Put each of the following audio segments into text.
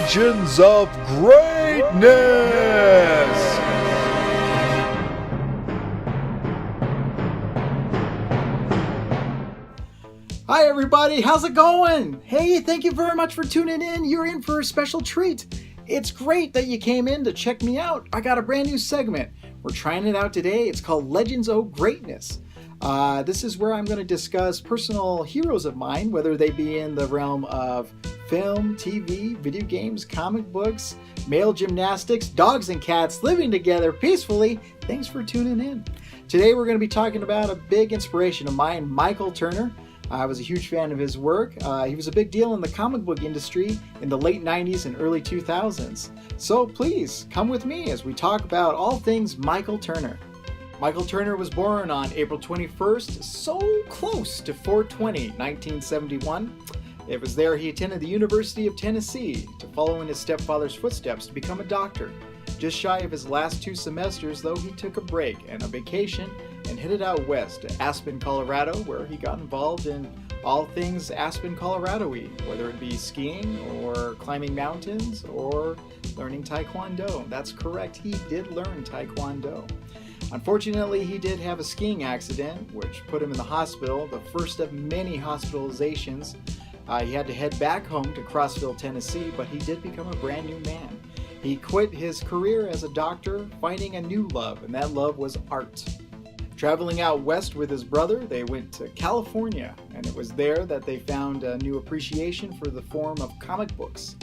Legends of Greatness! Hi everybody, how's it going? Hey, thank you very much for tuning in. You're in for a special treat. It's great that you came in to check me out. I got a brand new segment. We're trying it out today. It's called Legends of Greatness. This is where I'm going to discuss personal heroes of mine, whether they be in the realm of film, TV, video games, comic books, male gymnastics, dogs and cats living together peacefully. Thanks for tuning in. Today we're going to be talking about a big inspiration of mine, Michael Turner. I was a huge fan of his work. He was a big deal in the comic book industry in the late 90s and early 2000s. So please come with me as we talk about all things Michael Turner. Michael Turner was born on April 21st, so close to 4/20, 1971. It was there he attended the University of Tennessee to follow in his stepfather's footsteps to become a doctor. Just shy of his last 2 semesters, though, he took a break and a vacation and headed out west to Aspen, Colorado, where he got involved in all things Aspen, Colorado-y, whether it be skiing or climbing mountains or learning Taekwondo. That's correct, he did learn Taekwondo. Unfortunately, he did have a skiing accident, which put him in the hospital, the first of many hospitalizations. He had to head back home to Crossville, Tennessee, but he did become a brand new man. He quit his career as a doctor, finding a new love, and that love was art. Traveling out west with his brother, they went to California, and it was there that they found a new appreciation for the form of comic books.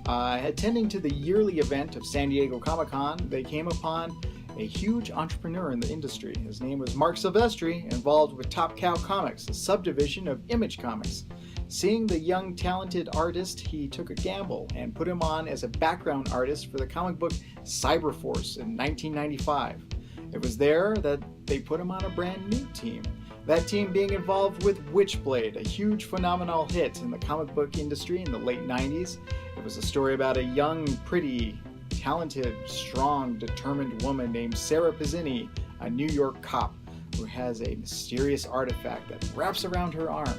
Attending to the yearly event of San Diego Comic-Con, they came upon a huge entrepreneur in the industry. His name was Mark Silvestri, involved with Top Cow Comics, a subdivision of Image Comics. Seeing the young, talented artist, he took a gamble and put him on as a background artist for the comic book Cyberforce in 1995. It was there that they put him on a brand new team. That team being involved with Witchblade, a huge phenomenal hit in the comic book industry in the late 90s. It was a story about a young, pretty, talented, strong, determined woman named Sarah Pizzini, a New York cop who has a mysterious artifact that wraps around her arm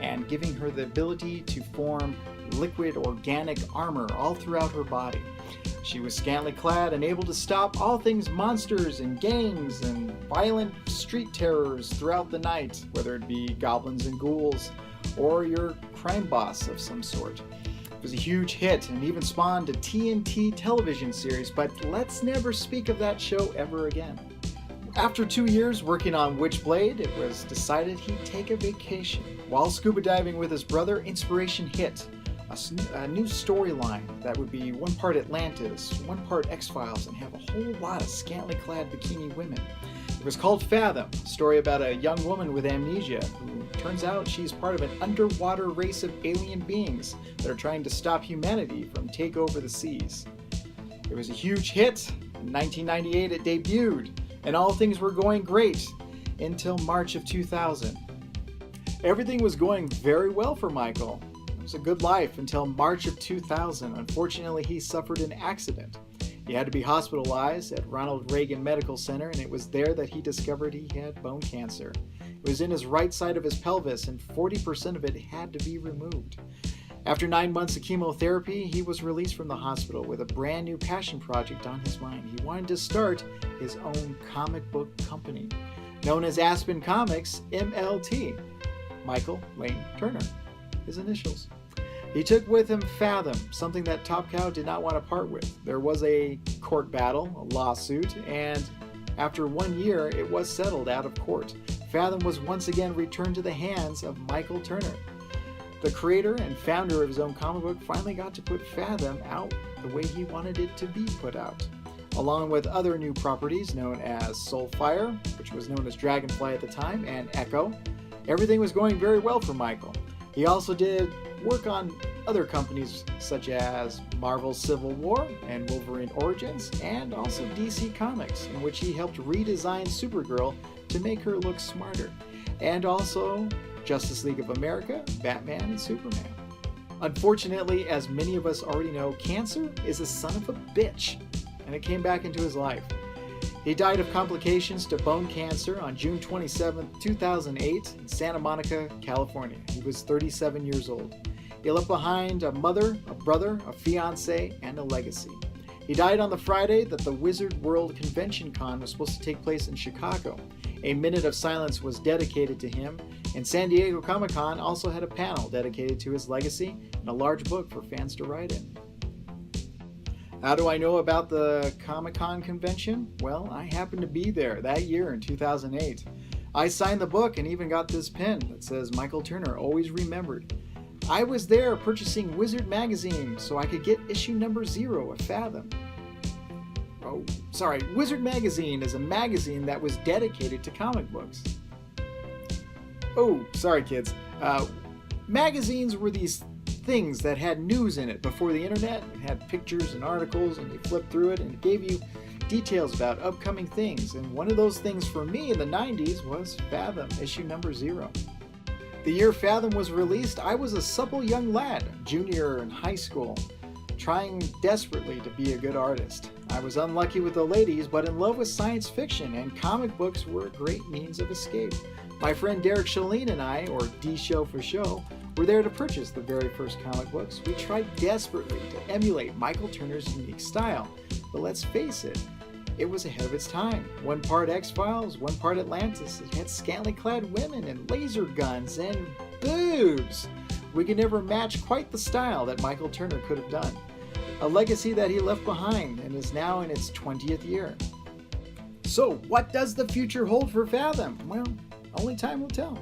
and giving her the ability to form liquid organic armor all throughout her body. She was scantily clad and able to stop all things monsters and gangs and violent street terrors throughout the night, whether it be goblins and ghouls or your crime boss of some sort. It was a huge hit and even spawned a TNT television series, but let's never speak of that show ever again. After 2 years working on Witchblade, it was decided he'd take a vacation. While scuba diving with his brother, inspiration hit. A new storyline that would be one part Atlantis, one part X-Files, and have a whole lot of scantily clad bikini women. It was called Fathom, a story about a young woman with amnesia who turns out she's part of an underwater race of alien beings that are trying to stop humanity from take over the seas. It was a huge hit. In 1998 it debuted, and all things were going great until March of 2000. Everything was going very well for Michael. It was a good life until March of 2000. Unfortunately, he suffered an accident. He had to be hospitalized at Ronald Reagan Medical Center, and it was there that he discovered he had bone cancer. It was in his right side of his pelvis, and 40% of it had to be removed. After 9 months of chemotherapy, he was released from the hospital with a brand new passion project on his mind. He wanted to start his own comic book company, known as Aspen Comics, MLT. Michael Lane Turner, his initials. He took with him Fathom, something that Top Cow did not want to part with. There was a court battle, a lawsuit, and after 1 year, it was settled out of court. Fathom was once again returned to the hands of Michael Turner. The creator and founder of his own comic book finally got to put Fathom out the way he wanted it to be put out, along with other new properties known as Soulfire, which was known as Dragonfly at the time, and Echo. Everything was going very well for Michael. He also did work on other companies such as Marvel's Civil War and Wolverine Origins, and also DC Comics, in which he helped redesign Supergirl to make her look smarter, and also Justice League of America, Batman, and Superman. Unfortunately, as many of us already know, cancer is a son of a bitch, and it came back into his life. He died of complications to bone cancer on June 27, 2008 in Santa Monica, California. He was 37 years old. He left behind a mother, a brother, a fiancé, and a legacy. He died on the Friday that the Wizard World Convention Con was supposed to take place in Chicago. A minute of silence was dedicated to him, and San Diego Comic-Con also had a panel dedicated to his legacy and a large book for fans to write in. How do I know about the Comic-Con convention? Well, I happened to be there that year in 2008. I signed the book and even got this pin that says Michael Turner always remembered. I was there purchasing Wizard magazine so I could get issue number 0 of Fathom. Wizard magazine is a magazine that was dedicated to comic books. Kids. Magazines were these things that had news in it before the internet. It had pictures and articles, and you flipped through it and it gave you details about upcoming things. And one of those things for me in the 90s was Fathom, issue number 0. The year Fathom was released, I was a supple young lad, junior in high school, trying desperately to be a good artist. I was unlucky with the ladies, but in love with science fiction, and comic books were a great means of escape. My friend Derek Shalene and I, or D-Show for Show, were there to purchase the very first comic books. We tried desperately to emulate Michael Turner's unique style, but let's face it, it was ahead of its time. 1 part X-Files, 1 part Atlantis. It had scantily clad women and laser guns and boobs. We could never match quite the style that Michael Turner could have done. A legacy that he left behind and is now in its 20th year. So, what does the future hold for Fathom? Well, only time will tell.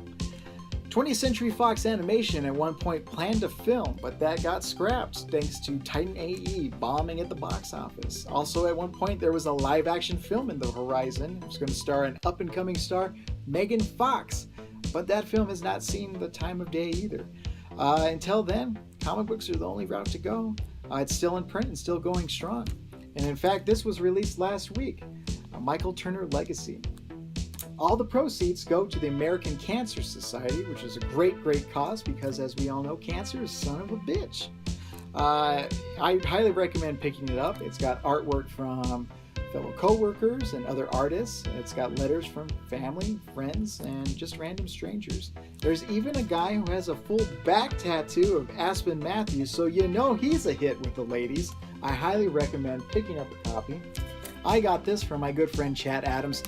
20th Century Fox Animation at one point planned a film, but that got scrapped thanks to Titan AE bombing at the box office. Also, at one point, there was a live-action film in the horizon. It was going to star an up-and-coming star, Megan Fox, but that film has not seen the time of day either. Until then, comic books are the only route to go. It's still in print and still going strong. And in fact, this was released last week, a Michael Turner Legacy. All the proceeds go to the American Cancer Society, which is a great, great cause because, as we all know, cancer is son of a bitch. I highly recommend picking it up. It's got artwork from fellow co-workers and other artists. It's got letters from family, friends, and just random strangers. There's even a guy who has a full back tattoo of Aspen Matthews, so you know he's a hit with the ladies. I highly recommend picking up a copy. I got this from my good friend Chad Adams.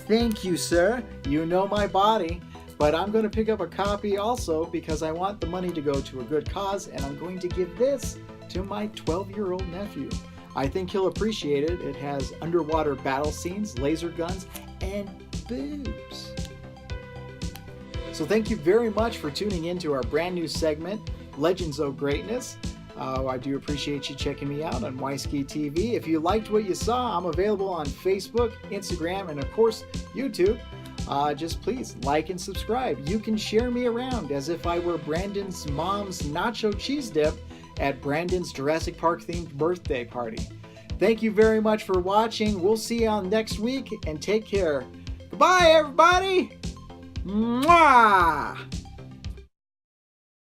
Thank you, sir. You know my body. But I'm going to pick up a copy also because I want the money to go to a good cause, and I'm going to give this to my 12-year-old nephew. I think he'll appreciate it. It has underwater battle scenes, laser guns, and boobs. So thank you very much for tuning in to our brand new segment, Legends of Greatness. I do appreciate you checking me out on YskiTV. If you liked what you saw, I'm available on Facebook, Instagram, and of course, YouTube. Just please like and subscribe. You can share me around as if I were Brandon's mom's nacho cheese dip at Brandon's Jurassic Park themed birthday party. Thank you very much for watching. We'll see you on next week, and take care. Goodbye, everybody. Mwah!